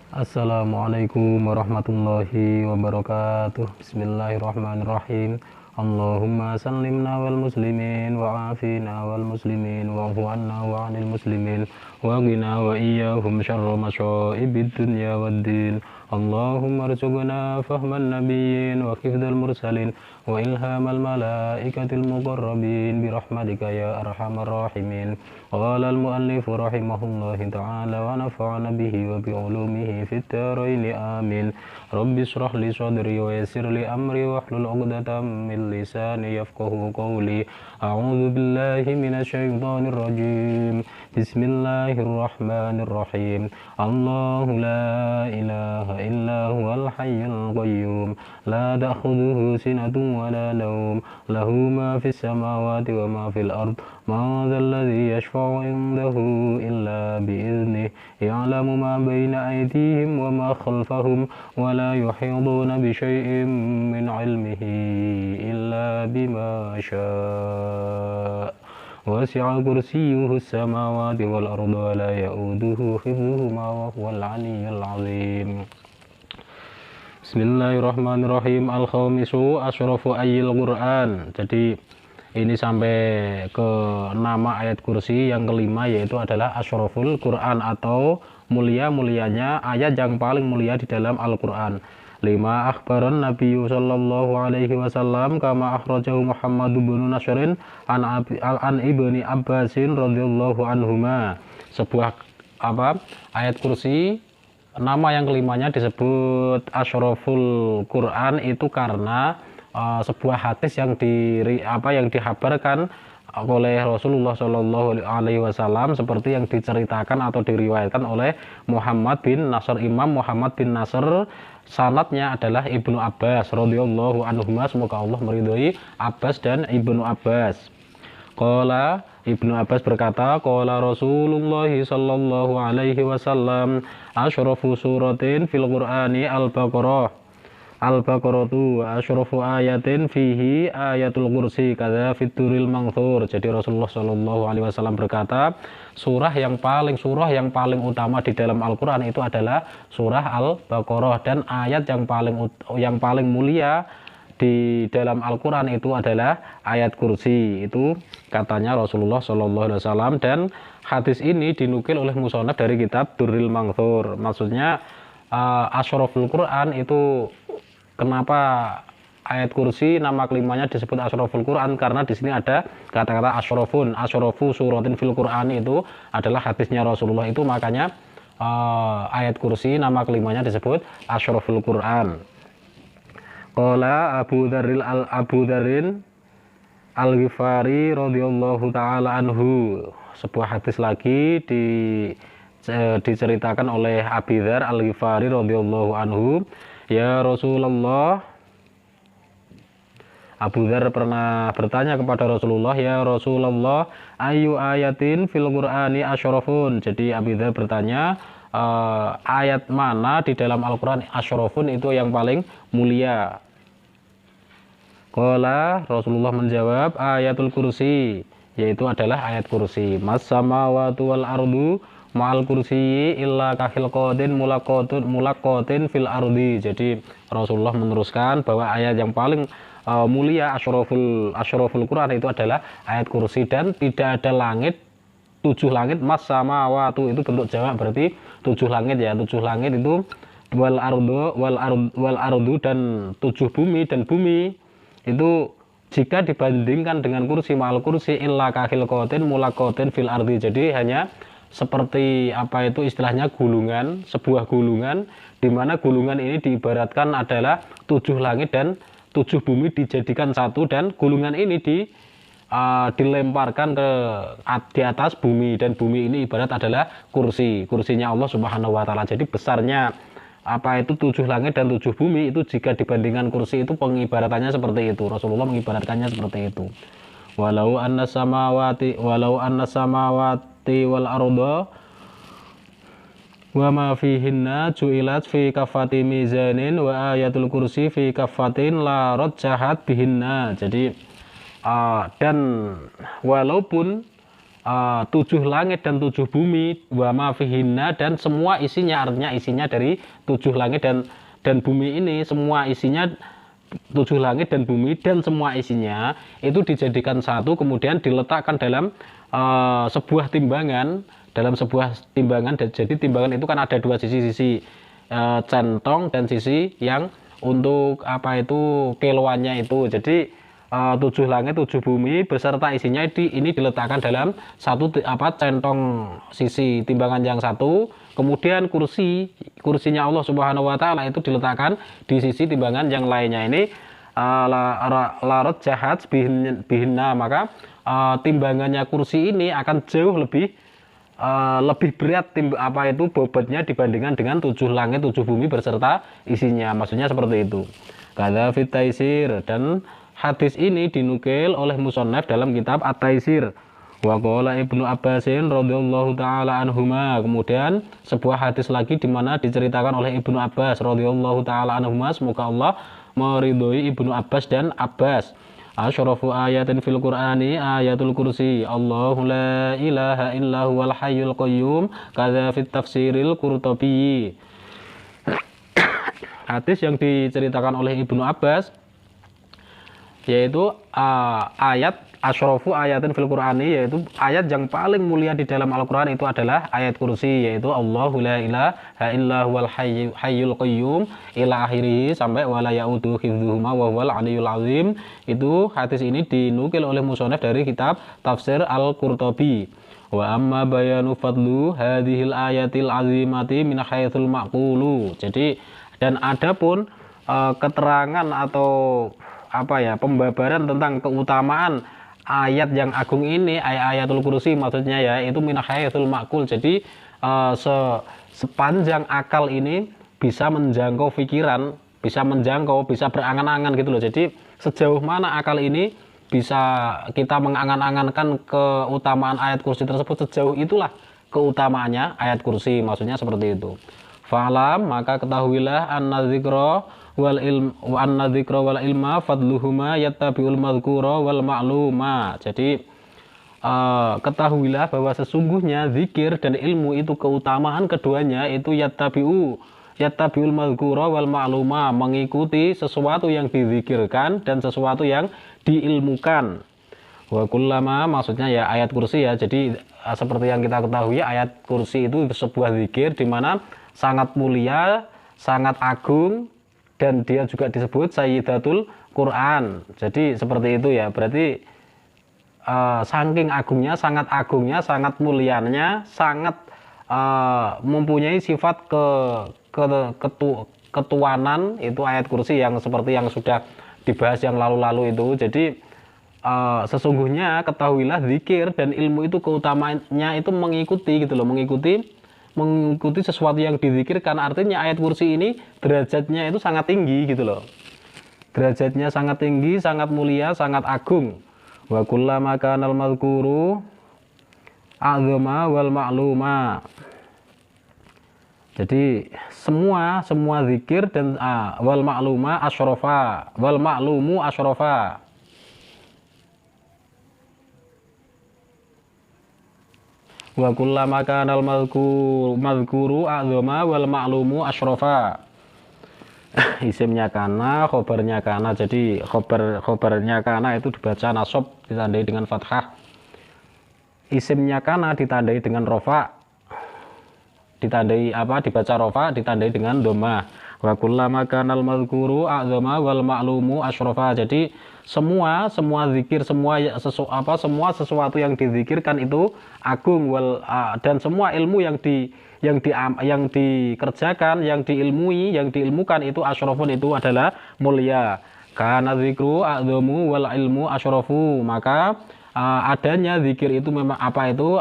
Assalamualaikum warahmatullahi wabarakatuh. Bismillahirrahmanirrahim. Allahumma sallimna wal muslimin wa afina wal muslimin wa afu anna wa anil muslimin wa qina wa iyyahum syarra masya'ibid dunya waddin. Allahumma arzuqna fahman nabiyyin wa hifdzal mursalin wa ilhamal malaikatil muqarrabin bi rahmatika ya arhamar rahimin. Qala al-muallif rahimahullahu ta'ala wa nafa'ana bihi wa bi ulumihi fid dharain amin. Rabbi shrah li sadri wa yassir li amri wahlul 'uqdatam min lisani yafqahu qawli. A'udzu billahi minasy syaithanir rajim. Bismillahirrahmanirrahim. Allahu la ilaha illa huwal hayyul qayyum la ta'khudhuhu sinatun wa la nawm lahu ma fis samawati wa ma fil ard ma dhal ladzi yashfa'u 'indahu illa bi idhnihi ya'lamu ma bayna aydihim wa ma khalfahum wa la yuhituna bi syai'in min 'ilmihi illa bima syaa' wasi'a kursiyyuhu as-samawati wal arda wa la ya'uduhu hifdhuhuma wa huwal 'aliyyul 'azim. Bismillahirrahmanirrahim. Al-khamisu asyrafu ayil Qur'an. Jadi ini sampai ke nama ayat kursi yang kelima, yaitu adalah asyraful Qur'an atau mulia-mulianya ayat yang paling mulia di dalam Al-Qur'an. Lima akhbaran Nabi sallallahu alaihi wasallam kama akhrajahu Muhammad bin Nasrin an ibni Abbasin radhiyallahu anhuma. Sebuah ayat kursi nama yang kelimanya disebut asyraful Quran itu karena sebuah hadis yang dihabarkan oleh Rasulullah Shallallahu Alaihi Wasallam seperti yang diceritakan atau diriwayatkan oleh Muhammad bin Nasr. Imam Muhammad bin Nasr, sanadnya adalah Ibnu Abbas radhiyallahu anhuma, semoga Allah meridhoi Abbas dan Ibnu Abbas. Qala Ibnu Abbas berkata, qala Rasulullah sallallahu alaihi wasallam asyrafu suratin fil Qur'ani al-Baqarah. Al-Baqaratu asyrafu ayatin fihi ayatul kursi kadza fituril mangthur. Jadi Rasulullah sallallahu alaihi wasallam berkata, surah yang paling utama di dalam Al-Qur'an itu adalah surah Al-Baqarah, dan ayat yang paling mulia di dalam Al-Quran itu adalah ayat kursi. Itu katanya Rasulullah Shallallahu Alaihi Wasallam, dan hadis ini dinukil oleh musannaf dari kitab Durril Mangthur. Maksudnya asyraful Quran itu, kenapa ayat kursi nama kelimanya disebut asyraful Quran, karena di sini ada kata-kata asyrafu suratin fil Quran, itu adalah hadisnya Rasulullah itu, makanya ayat kursi nama kelimanya disebut asyraful Quran. Qala Abu Dzarrin Al-Ghifari radhiyallahu taala anhu. Sebuah hadis lagi diceritakan oleh Abi Dzar Al-Ghifari radhiyallahu anhu. Ya Rasulullah, Abu Dzar pernah bertanya kepada Rasulullah, ya Rasulullah, ayu ayatin fil Qur'ani asyrafun. Jadi Abu Dzar bertanya, ayat mana di dalam Al-Quran asyrafun itu yang paling mulia? Qala, Rasulullah menjawab, ayatul kursi, yaitu adalah ayat kursi. Mas samawati wal ardu ma'al kursi illa kahilqatin mulaqatin fil ardi. Jadi Rasulullah meneruskan bahwa ayat yang paling mulia asyraful Quran itu adalah ayat kursi, dan tidak ada langit, 7 langit. Mas samawati itu bentuk jamak, berarti 7 langit ya. 7 langit itu wal ardu dan 7 bumi, dan bumi itu jika dibandingkan dengan kursi ma'al kursi illa kahilqatin mulaqatin fil ardi. Jadi hanya seperti istilahnya gulungan, sebuah gulungan, di mana gulungan ini diibaratkan adalah 7 langit dan 7 bumi dijadikan satu, dan gulungan ini dilemparkan di atas bumi, dan bumi ini ibarat adalah kursinya Allah Subhanahu wa taala. Jadi besarnya 7 langit dan 7 bumi itu jika dibandingkan kursi itu pengibaratannya seperti itu. Rasulullah mengibaratkannya seperti itu. Walau anna samawati wal arda wa ma fihinna ju'ilat fi kafati mizanin wa ayatul kursi fi kafatin la rajjahat bihinna. Jadi dan walaupun tujuh langit dan tujuh bumi, wa ma fihinna, dan semua isinya, artinya isinya dari tujuh langit dan bumi ini, semua isinya tujuh langit dan bumi dan semua isinya itu dijadikan satu, kemudian diletakkan dalam sebuah timbangan, jadi timbangan itu kan ada dua sisi centong dan sisi yang untuk apa itu kiloannya itu. Jadi tujuh langit tujuh bumi beserta isinya ini diletakkan dalam satu centong sisi timbangan yang satu, kemudian kursinya Allah Subhanahu wa taala itu diletakkan di sisi timbangan yang lainnya. Ini larut jahat bihinna, maka timbangannya kursi ini akan jauh lebih berat bobotnya dibandingkan dengan tujuh langit tujuh bumi beserta isinya, maksudnya seperti itu. Kata fit taisir, dan hadis ini dinukil oleh musannaf dalam kitab At-Taisir. Wa qala Ibnu Abbasin radhiyallahu taala anhuma, kemudian sebuah hadis lagi di mana diceritakan oleh Ibnu Abbas radhiyallahu taala anhuma, semoga Allah meridhoi Ibnu Abbas dan Abbas. Asyrafu ayatin fil Qur'ani ayatul kursi, Allahu la ilaha illa huwal hayyul qayyum, kadza fit tafsiril Qurtubi. Hadis yang diceritakan oleh Ibnu Abbas yaitu ayat asyrafu ayatin fil Qur'ani, yaitu ayat yang paling mulia di dalam Al-Qur'an itu adalah ayat kursi, yaitu Allahu la ilaha illa huwal hayyul qayyum ila akhirih sampai wala yaudu hifdzuhuma wa huwal aliyyul azim. Itu hadis ini dinukil oleh musannaf dari kitab Tafsir Al-Qurtubi. Wa amma bayanu fadlu hadhil ayatil azimati min haitsul maqulu. Jadi dan adapun keterangan atau pembabaran tentang keutamaan ayat yang agung ini, ayatul kursi maksudnya ya, itu min haitsul maqul. Jadi sepanjang akal ini bisa menjangkau pikiran, bisa berangan-angan gitu loh. Jadi sejauh mana akal ini bisa kita mengangan-angankan keutamaan ayat kursi tersebut, sejauh itulah keutamaannya ayat kursi, maksudnya seperti itu. Fa'lam, maka ketahuilah an-nadzikra wal ilma fadluhuma yattabi'ul madhkura wal ma'luma. Jadi ketahuilah bahwa sesungguhnya zikir dan ilmu itu keutamaan keduanya itu yattabi'ul madhkura wal ma'luma, mengikuti sesuatu yang dizikirkan dan sesuatu yang diilmukan. Wa kullama, maksudnya ya ayat kursi ya. Jadi seperti yang kita ketahui, ayat kursi itu sebuah zikir di mana sangat mulia, sangat agung, dan dia juga disebut Sayyidatul Quran. Jadi seperti itu ya. Berarti saking agungnya, sangat mulianya, sangat mempunyai sifat ketuanan, itu ayat kursi yang seperti yang sudah dibahas yang lalu-lalu itu. Jadi sesungguhnya ketahuilah zikir dan ilmu itu keutamaannya itu mengikuti gitu loh, mengikuti sesuatu yang dizikirkan. Artinya ayat kursi ini derajatnya itu sangat tinggi gitu loh, derajatnya sangat tinggi, sangat mulia, sangat agung. Wa kullama kanal madhkuru a'zama wal ma'luma. Jadi semua zikir dan wal ma'luma asyrafa, wal ma'lumu asyrafa. Wa kullama kanal madhkuru a'zama wal ma'lumu asyrafa. Isimnya kana, khobarnya kana. Jadi khobarnya kana itu dibaca nasab ditandai dengan fathah. Isimnya kana ditandai dengan rofa. Dibaca rofa ditandai dengan dhamma. Wa kullama kanal madhkuru a'zama wal ma'lumu asyrafa. Jadi semua zikir, semua sesuatu yang dizikirkan itu agung, dan semua ilmu yang dikerjakan, yang diilmukan itu asyrafun, itu adalah mulia. Kana zikru a'zamu wal ilmu asyrafu, maka adanya zikir itu memang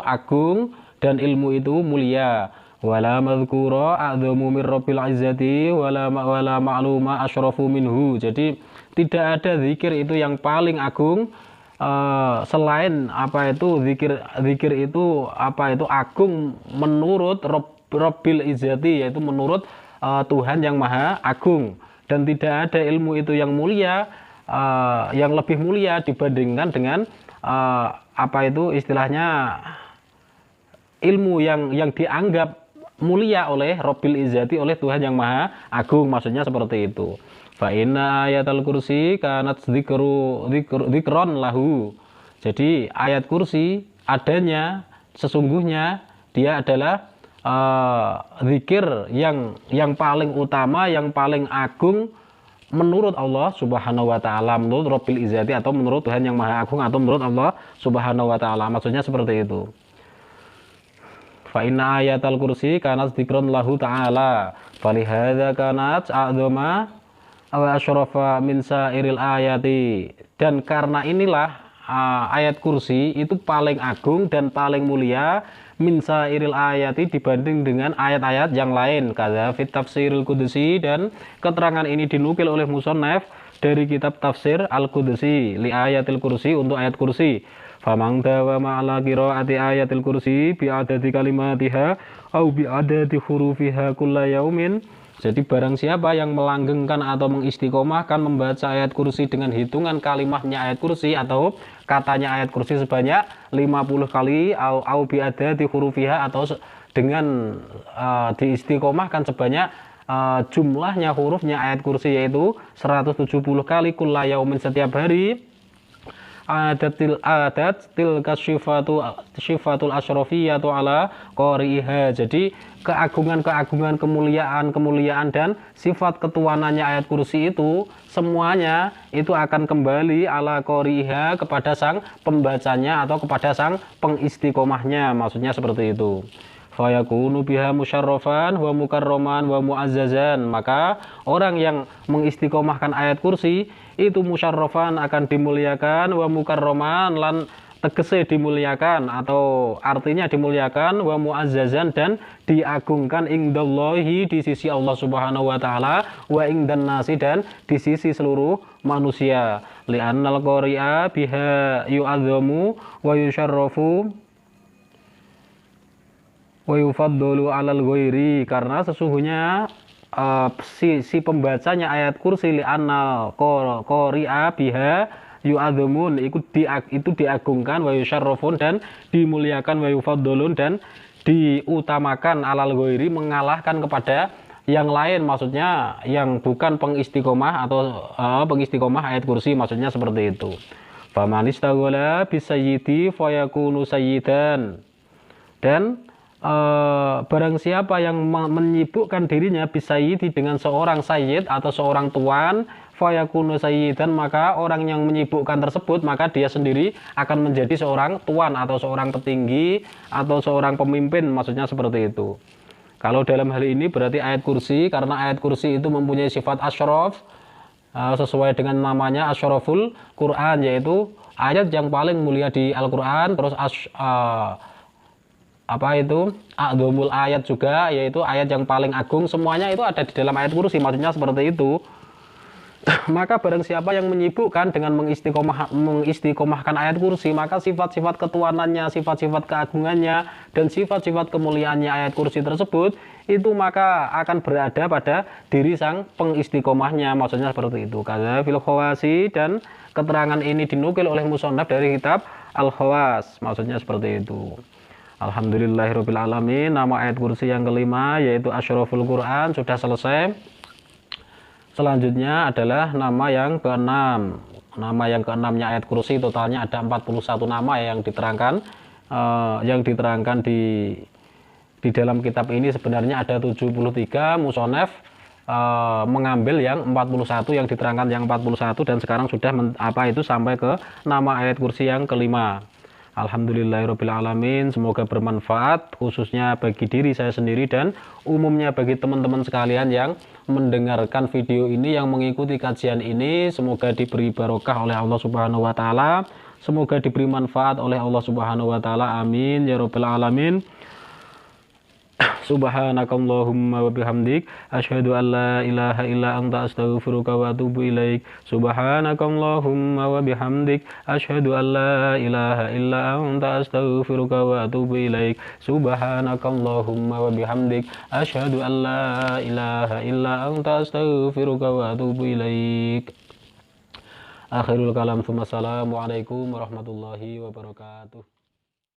agung dan ilmu itu mulia. Wala madhkura a'zamu min rabbil izzati wala ma'luma asyrafu minhu. Jadi tidak ada zikir itu yang paling agung selain zikir itu agung menurut rabbil izzati, yaitu menurut Tuhan yang maha agung. Dan tidak ada ilmu itu yang mulia, yang lebih mulia dibandingkan dengan apa itu istilahnya ilmu yang dianggap mulia oleh Rabbil Izzati, oleh Tuhan yang Maha Agung, maksudnya seperti itu. Fa inna ayatal kursi kanat dzikron lahu. Jadi ayat kursi adanya sesungguhnya dia adalah zikir yang paling utama, yang paling agung menurut Allah Subhanahu wa taala, menurut Rabbil Izzati atau menurut Tuhan yang Maha Agung atau menurut Allah Subhanahu wa taala. Maksudnya seperti itu. Fa inna ayatal kursi kanat dzikron lahu ta'ala. Falihadza kanat a'dzama wa asyrafa min sairil ayati. Dan karena inilah ayat kursi itu paling agung dan paling mulia min sairil ayati dibanding dengan ayat-ayat yang lain. Kadza fit tafsiril qudusi, dan keterangan ini dinukil oleh musannaf dari kitab tafsir al-Qudusi li ayatil kursi, untuk ayat kursi. Famang dawama ala qiraati ayatil kursi bi adadi kalimatiha au bi adadi hurufiha kulla yaumin. Jadi barang siapa yang melanggengkan atau mengistiqomahkan membaca ayat kursi dengan hitungan kalimatnya ayat kursi atau katanya ayat kursi sebanyak 50 kali au bi adadi hurufiha, atau dengan diistiqomahkan sebanyak jumlahnya hurufnya ayat kursi, yaitu 170 kali kulla yaumin, setiap hari. Adat tilka syifatul asyrafiyatu ala qari'iha. Jadi keagungan-keagungan, kemuliaan dan sifat ketuanannya ayat kursi itu semuanya itu akan kembali ala qari'iha, kepada sang pembacanya atau kepada sang pengistiqomahnya, maksudnya seperti itu. Fayakunu biha musyarrafan wa mukarraman wa muazzazan. Maka orang yang mengistiqomahkan ayat kursi itu musyarrafan, akan dimuliakan, wa mukarraman, lan tegese dimuliakan atau artinya dimuliakan, wa muazzazan, dan diagungkan indallahi, di sisi Allah Subhanahu wa taala, wa indan nasi, dan di sisi seluruh manusia. Li'annal qari'a biha yu'azzamu wa yusyarrafu wa yufaddulu 'alal ghairi, karena sesungguhnya si pembacanya ayat kursi li'annal qari'a biha yu'adzamun, itu diagungkan, wa yusyarrafun, dan dimuliakan, wa yufaddalun, dan diutamakan, 'alal ghairi, mengalahkan kepada yang lain, maksudnya yang bukan pengistiqomah atau pengistiqomah ayat kursi, maksudnya seperti itu. Faman istaghala bisayyidi fayakunu sayyidan. Dan barang siapa yang menyibukkan dirinya bisayyidi, dengan seorang sayyid atau seorang tuan, fayakunu sayyidan, maka orang yang menyibukkan tersebut, maka dia sendiri akan menjadi seorang tuan atau seorang petinggi atau seorang pemimpin, maksudnya seperti itu. Kalau dalam hal ini berarti ayat kursi, karena ayat kursi itu mempunyai sifat asyraf, sesuai dengan namanya asyraful Quran, yaitu ayat yang paling mulia di Al-Quran. Terus a'dzamul ayat juga, yaitu ayat yang paling agung, semuanya itu ada di dalam ayat kursi, maksudnya seperti itu. Maka barang siapa yang menyibukkan dengan mengistiqomahkan ayat kursi, maka sifat-sifat ketuanannya, sifat-sifat keagungannya, dan sifat-sifat kemuliaannya ayat kursi tersebut, itu maka akan berada pada diri sang pengistiqomahnya, maksudnya seperti itu. Kadza fil khawasi, dan keterangan ini dinukil oleh musannaf dari kitab Al-Khawas, maksudnya seperti itu. Alhamdulillahirabbil alamin. Nama ayat kursi yang kelima yaitu Asyraful Quran sudah selesai. Selanjutnya adalah nama yang keenam. Nama yang keenamnya ayat kursi, totalnya ada 41 nama yang diterangkan di dalam kitab ini. Sebenarnya ada 73, musonef mengambil yang 41, yang diterangkan yang 41, dan sekarang sudah sampai ke nama ayat kursi yang kelima. Alhamdulillahirabbil alamin. Semoga bermanfaat, khususnya bagi diri saya sendiri dan umumnya bagi teman-teman sekalian yang mendengarkan video ini, yang mengikuti kajian ini. Semoga diberi barokah oleh Allah Subhanahu wa taala. Semoga diberi manfaat oleh Allah Subhanahu wa taala. Amin ya rabbal alamin. Subhanakallahumma wa bihamdik asyhadu an la ilaha illa anta astaghfiruka wa atubu ilaik. Subhanakallahumma wa bihamdik asyhadu an la ilaha illa anta astaghfiruka wa atubu ilaik. Subhanakallahumma wa bihamdik asyhadu an la ilaha illa anta astaghfiruka wa atubu ilaik. Akhirul kalam, assalamualaikum warahmatullahi wabarakatuh.